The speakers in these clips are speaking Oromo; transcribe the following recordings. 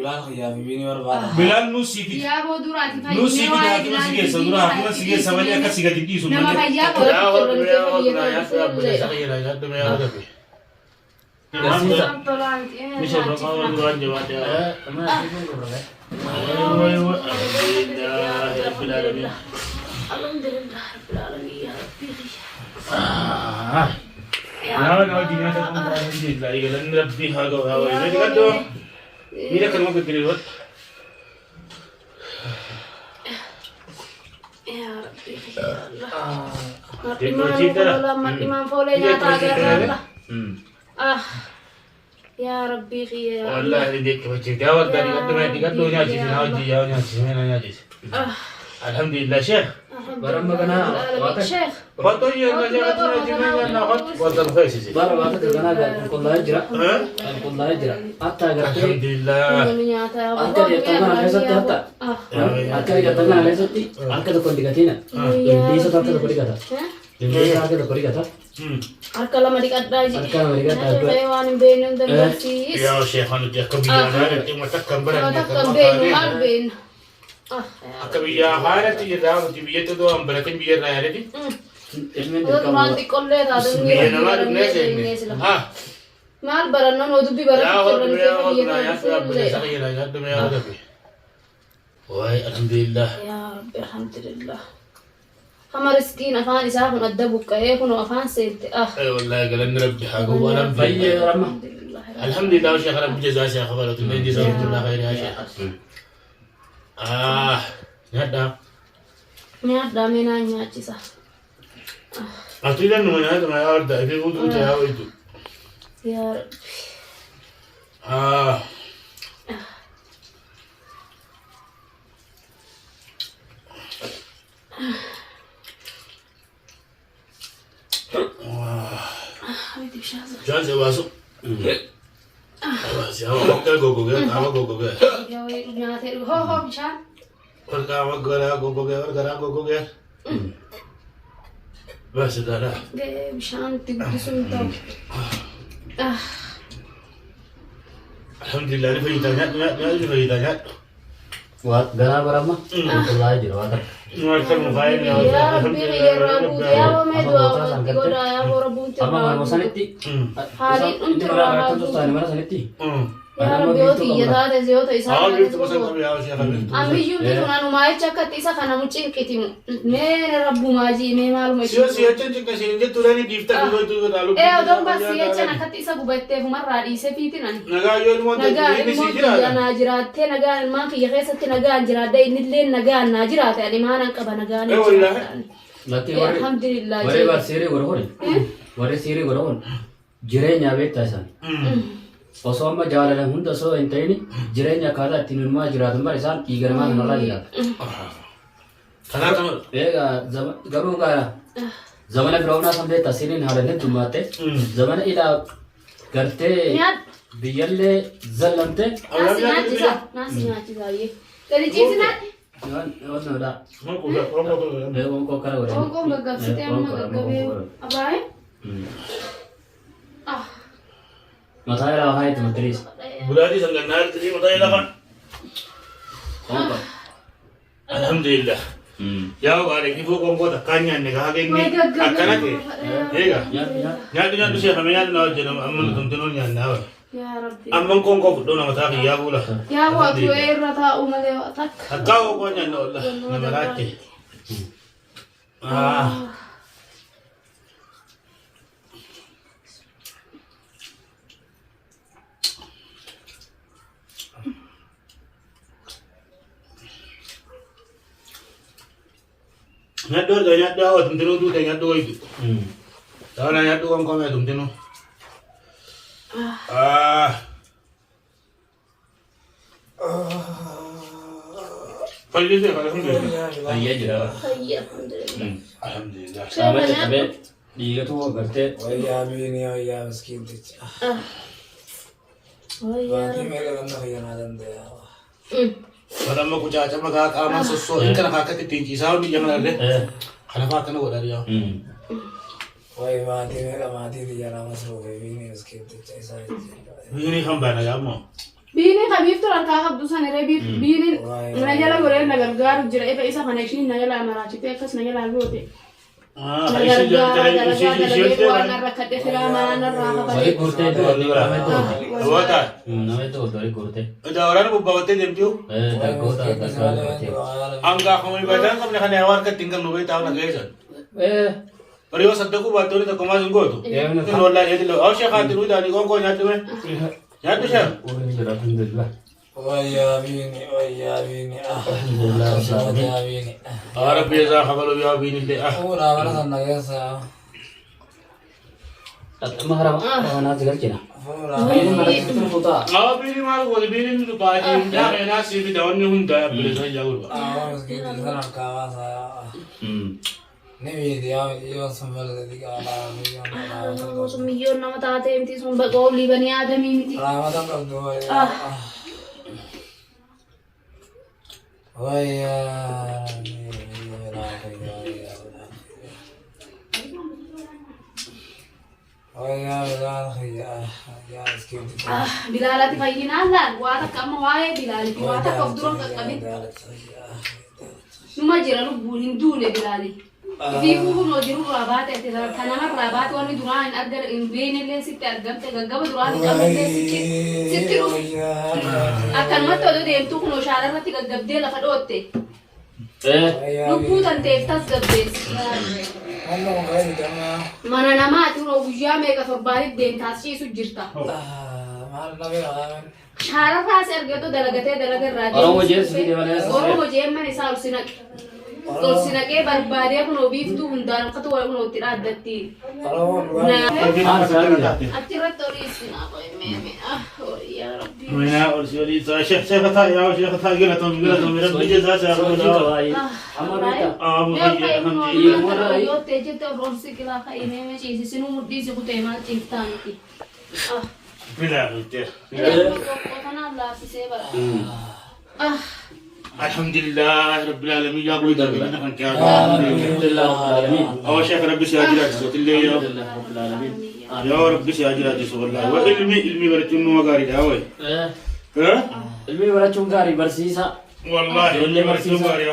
Bilal khiyami bini barbaada. Bilal nusiiti. Yaa boo duraati fayyadamee Nusiiti daakuma sigeessa dura hakuma sigeessa malee akka sigati dhiisu nama malee. fayyaa Imam foley nyata agarra. Ya Rabbi khiya. Wallahi dek macam jawab dari kata nyaji nyaji nyaji nyaji. Alhamdulillah Syekh. Barang makana watak. Syekh. Foto yang nyaji nak watak face sih. Barang watak makana kan kullai jira. Kullai jira. Atta garte. Alhamdulillah. Nyata Angka dia tengah lesat hatta. Angka dia tengah lesat ti. Angka tu kon digatina. Ini satu angka tu kori kata. Ini angka tu kori kata. Arkala madik adai. Arkala madik adai. Kayawan benun dan sis. Ya Syekh anu dia kebiasaan ada yang matak gambaran. Matak benun albin. Kebiasaan itu dia tahu dia tu doang berarti biar raya ni. Itu nanti kolle ada ni. Biar nama tu nasi. Ah. Mal baranna nodu bi barat. Ya Allah ya Allah ya Allah saya ya Allah ya Allah. Wah alhamdulillah. Ya Rabbi alhamdulillah. हमारे स्किन अफान इसाफ मद्दबु कहे कुनो अफान से اي والله قال ان ربي حقه وانا Bayi ramah. الحمد لله وشيخ رب جزاه شيخ خبرت من جزاه الله خير يا شيخ هذا ada menanya cisa اعطينا من هذا ما يرد في وضوء تهاويت ya جاز واسو بس يا وقت غوغو غا غوغو غا ya nyate ho bisa ورقا وغرا غوغو غا ورغا غوغو غا بس ده ge bisa anti bisunta الحمد لله في تانيات في تانيات Wat gana barama. Kullai jira watak. ما كان مفايد ya Rabbi ya Rabbu ya wa me dua goda ya wa Rabbu Ama mana sanitti. hari Ini untuk mana kan tu sana mana sanitti. ya Rabbi oti ya da de zio to isa اه جبت بس يا شيخ ami yumti tunanu mai chakka tisa kana mucin kiti me Rabbu maji me malu me سيو سيو تنجي كسين جت تراني ديفتا كلو تو دالو odon basi ya chana katisa gubette fumarra di se fitinan نغا يو نمو nagaan تنجي ilmoo سيجرا kiyya naa jiraatte nagaan ilmaan kiyya keessatti nagaan jiraadde innillee nagaan naa jiraate ani maanan qaba nagaan Eh, wallahi. Lati alhamdulillah wari bar siri warhori. Wari siri warhon. Jireenya beektaa isaan. Osoo amma jaalalan hunda osoo hin ta'in jireenya akkaataa ittiin ilmaa jiraatan bara isaan dhiigamaa kanarraa jiraata. كلام Egaa garuu gaa zamana firaa'unaa san beektaa siriin haala heddumaatte zamana ilaa gartee nyaat biyyallee zallamte naasi nyaachisa naasi nyaachisa ye gadi ciisinaatti wannoodha. ما كوكا Qoonqoo kara godhan. qoonqoon gaggabsitee amma gaggabee abaa'e Mataa ilaa haa itti matiriis. بلادي سنغنار تجي متى يلا Qoonqoo. الحمد لله يا وقاري كيف هو كم تكاني أنك هاكين Way gaggabee أكنك إيه Nyaati nyaati. نادي نادي شيء خمينة ناوي جنام أمم تمتنون يا ناوي yaa rabbi أمم كون كوف دونا متاعي يا بولا yaa waatu irra taa'u malee takka أكاو كون يا نولا نمراتي Nyador gak nyador, tumtino tu tanya nyador itu. Tahu nak nyador orang kau macam tumtino. Pagi sih, alhamdulillah. Ayyaa jira. hayya alhamdulillah Alhamdulillah. Sama cabe dhiiga tu gartee Wayyaa bini wayyaa miskiinticha. Baakii meeqa ganna fayyanaa danda'a. Kalau mau kucaca maka kamu sesuatu ini kan kakak ketinggi sahur di jangan ada. Karena kakak nak buat dari yang. Wayi maatii meeqa maatii biyya nama soofee bini miskiinticha isaa jechuudha. Ini hamba nak kamu. Bini khabif tu orang kakak tu sana rebi bini najala goreng nagar jira eva isa kana ishin najala marachi te kas najala gote ishi jadi warna rakate khira mana raha Wali kurte itu nama itu. Wata. Nama itu wali kurte. Ada orang bawatin dem tu. Tak kota tak kurte. Angga kamu ibadah kamu nak newar ke tinggal nubai tahu nak gaya. Periwas satu buat tu kemas unggul tu. Kalau lah jadi lo, awak siapa tu dah ni kau nyatu kan? Nyatu siapa? Alhamdulillah. ويا بيني Alhamdulillah. يا بيني Arab biasa kalau biasa bini deh. ورا وانا صنع يسا Mahram mana tinggal Cina. ورا Ini mana itu kota. Bini malu kalau bini itu pagi. Dah nasi di daun ni hunta biasa jauh. مسكين الزنا الكواسا نبي ديا يوم سنبل ذيك على Sumiyon nama tate mti sumba goli bani ada mimiti. رمضان قبضوا ويا Bilalati fayyinallaan waata amma waa'ee bilaaliti waata qofduroon qaqqabin numa jira lubbuun hin duune bilaali ifii kunoo jirurraa baate kan namarraa baate wanni duraan hin argan hin beeknellee sitti argamte gaggaba duraan hin qabnellee sitti dhufu akkanumatti oduu deemtuu kunoo shaararratti gaggabdee lafa dhootte lubbuu tanteef tasgabbeessi mana namaati kunoo guyyaa meeqa torbaaniif deemtaas ciisu jirta shaararraa si argatoo dalagatee dalagarraa Oromoo jeemman isaa ulsinaqee barbaadee kunoo biiftuu hundaan akkatu waa kunoo itti dhaaddatti achirratti olii isinaa qo'imee yaa rabbii Mina olsi Syekh kata ya Syekh kata gila tu Rabbi jaza saya yoo ta'e jette roobsi kilaa ka'imee meeshiisi sinuu mudhiisi kutee maal ciiftaaniti Bila itu. kanaaf laaffisee bara Alhamdulillah Rabbil Alamin ya boleh dah kita kan kaya. Alhamdulillah Rabbil Alamin. Awak Syekh Rabbi siajirat sotillah ya. Alhamdulillah Rabbil Alamin. Ya Rabbi siajirat sotillah. Wa ilmi beracun wagari dah awak. Ilmi beracun gari bersisa. Wallahi ilmi beracun wagari.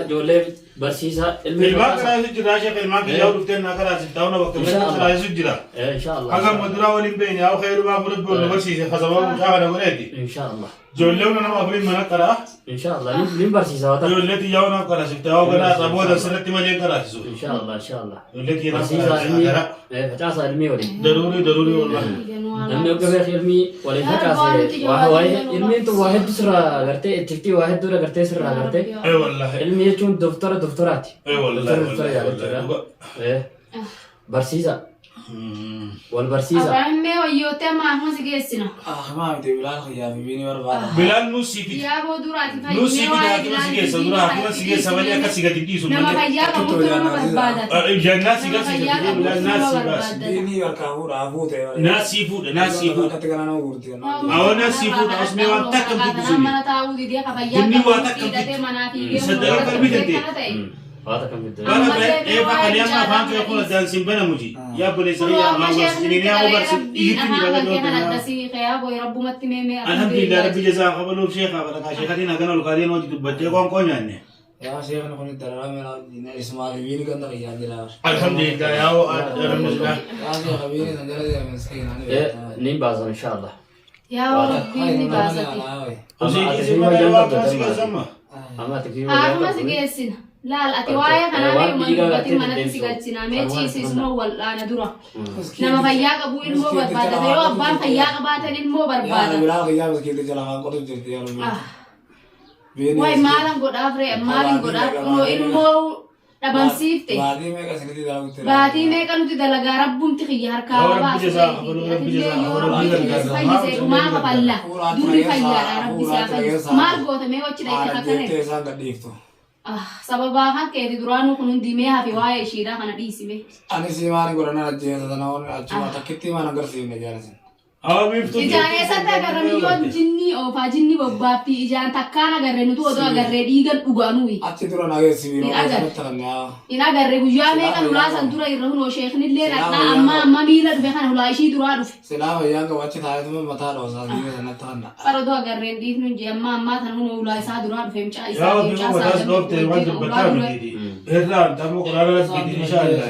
Jolle bersisa ilmi. Ilmu kerana sejurah Syekh ilmu kita jauh kita nak kerana setahun waktu kerana sejurah. Insyaallah. Agak madura walim beni. Awak khairu ma boleh boleh bersisa. Khasabah muka ada boleh di. Insyaallah. Jolle mana ma boleh mana kerana. Insyaallah. Ilmi bersisa. Jolle ti jauh nak kerana setahun kerana rabu dan serat ti macam kerana su. Insyaallah insyaallah. Jolle ti nak bersisa ilmi. kerana. Facasa ilmi wali. Daruri wallahi. Namni ogeessa ilmi wali facaase ilmi tu waahid sirraa agartee itti waahid dura agartee sirraa agartee Wallahi. ilmi jechuun doktoraati. Wallahi. Barsiisa. Wal barsiisa. Abrahaamee wayyootee amma akkuma si geessina. ما بدي بلال خيام بيني ورا Bilal nusipi. Yaa boo duraati Nusipi dah kita sige sabura kita sige sabali akan sige titi nama semua. fayyaa qabuutu nama barbaada. Jangan sige sige Bilal nasi bas. بيني وركابور عبوته Nasi food. كتكنا نو غورتي Awak nasi food harus mewah tak kempi sini. Mana tahu di dia ka fayyaa. Bunni waa takka Hidhatee manaa fiigee Sadara kan bitente. Haata kan bitte. Kalau eba kalian mah faham ke kalau dan simpan muji. Ya boleh saya mau ini ni aku bersih. Itu Alhamdulillah Rabbi jaza kabalu Syekh kalau kasih kalian akan lalu kalian mau itu baca kongkonya ni. يا شيخ نكون ترى من اسماعيل بيني كان ترى يا جلال Alhamdulillah ya Alhamdulillah. يا شيخ بيني سندرة مسكين Nin baasa insyaallah. Yaa rabbi ni baasati. Usi isi mana waktu sih sama. Amma tikii Akkuma si geessina. Laal ati waa'ee kanaa mee uummatni manatti si galchina mee ciisiisnoo wal'aana dura. Nama fayyaa qabu ilmoo barbaadata yoo abbaan fayyaa qabaatan ilmoo يا barbaada. بلال خيام مسكين تجلا ما قلت جرتي يا ربي Wayi maalan godhaaf ree maalin godhaaf kunoo ilmoo dhabamsiifte. بعدين ما كسرتي دارو ترى Baatii meeqa nuti dalagaa rabbuumti xiyya harkaa babaatu. Fayyisee dhumaa qaballa. Durri fayyaadha rabbi isaa fayyisa. Maal goota mee wachi dhayte kakane. جرتي سان قديفتو Sababaa kan keeti duraanuu kun hundi mee hafi waa'ee ishiidhaa kana dhiisime. أنا سيماني قرنا نجيه تناول أجمع تكتي ما نقدر فيه نجارسين Ijaan eessatti agarre yoo jinni oofaa jinni bobbaafti ijaan takkaan agarre nuti odoo agarre dhiigan dhugaanuyi. Achi dura nageessi biiroo keessatti taa'anii. In agarre guyyaa meeqa ulaa san dura irra hunoo sheeknillee dhaqnaa amma miila dhufe kana ulaa ishii duraa dhufe. Silaa fayyaan qabu achi taa'eetuma mataa dhoosaa biiroo sanatti taa'anna. Qarodoo agarreen dhiifnu hin jee ammaa tan hunoo ulaa isaa duraa dhufe mucaa isaa yaa bifa wadaas dhoofte waan dubbataa miti irraan tamoo quraana bidin inshallah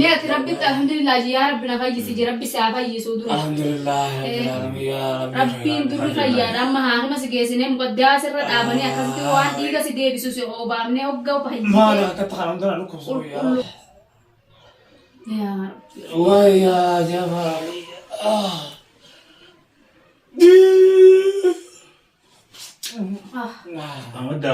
neeti rabbitti alhamdulillah yaa rabbi na fayyisi rabbi isaa fayyisu dura alhamdulillah rabbiin durri fayyaadha amma haakima si geessinee muqaddaa sirra dhaabanii akkasitti waan dhiiga si deebisu si obaafnee hoggaa fayyisee maal akka ta'an dura nukkubsu yaa yaa wayyaa jabaa ah amadda